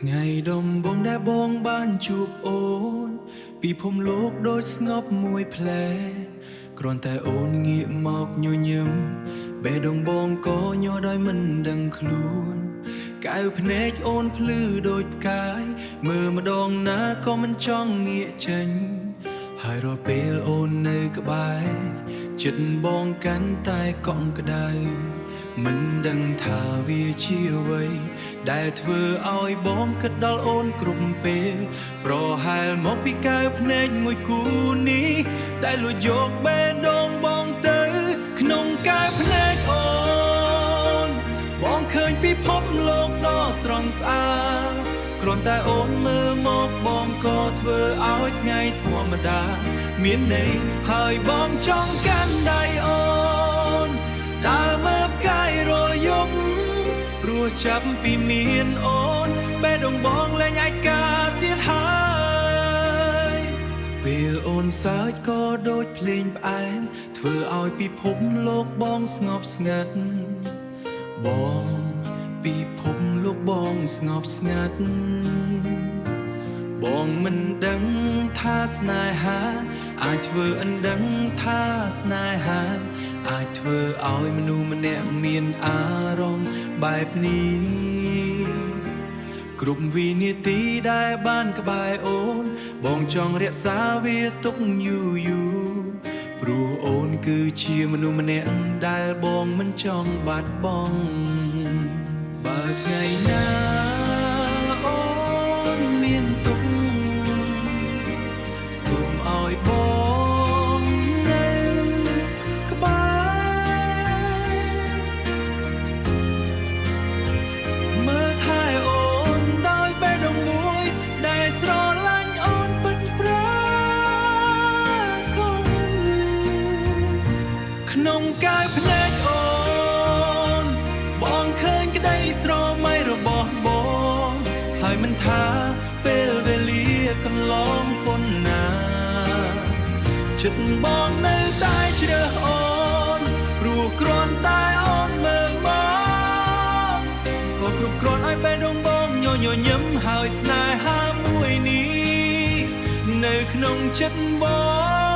ថ្ងៃដំបូងដែលបងបានជួបអូនពីភពលោកដូចស្ងប់មួយផ្លែគ្រាន់តែអូនងាកមកញញឹមបេះដូងបងក៏ញ័រដោយមិនដឹងខ្លួនកែវភ្នែកអូនភ្លឺដូចផ្កាយមើលម្ដងណាក៏មិនចង់ងាកចេញហើយរាល់ពេលអូននៅក្បែរចិត្តបងកាន់តែកក់ក្ដៅមិនដឹងថាវាជាអ្វីដែលធ្វើឲ្យបងគិតដល់អូនគ្រប់ពេលប្រហែលមកពីកែវភ្នែកមួយគូនេះដែលលួចយកបេះដូងបងទៅក្នុងកែវភ្នែកអូនបងឃើញពិភពលោកដ៏ស្រស់ស្អាតគ្រាន់តែអូនមើលមកបងក៏ធ្វើឲ្យថ្ងៃធម្មតាមានន័យហើយបងចង់កាន់ដៃអូនដើរមើលផ្កាយរាល់យប់ព្រោះចាប់ពីមានអូនបេះដូងបងលែងឯកាទៀតហើយពេលអូនសើចក៏ដូចភ្លេងផ្អែមធ្វើឲ្យពិភពលោកបងស្ងប់ស្ងាត់បងពិភពលោកបងស្ងប់ស្ងាត់បងមិនដឹងថាស្នេហាអាចធ្វើអណ្ដឹងថាស្នេហាអាចធ្វើឲ្យមនុស្សម្នាក់មានអារម្មណ៍បែបនេះគ្រប់វិនាទីដែលបានក្បែរអូនបងចង់រក្សាវាទុកយូរព្រោះអូនគឺជាមនុស្សម្នាក់ដែលបងមិនចង់បាត់បង់បើថ្ងៃណាអូនមានទុក្ខសូមឲ្យបងនៅក្បែរមើលថែអូនដោយបេះដូងមួយដែលស្រឡាញ់អូនពិតប្រាកដក្នុងកែវភ្នែកអូនបងឃើញក្តីស្រមៃរបស់បងហើយមិនថាពេលវេលាកន្លងប៉ុណ្ណាចិត្តបងនៅតែជ្រើសអូនព្រោះគ្រាន់តែអូនមើលមកក៏គ្រប់គ្រាន់ឲ្យបេះដូងបងញញឹមហើយស្នេហាមួយនេះនៅក្នុងចិត្តបង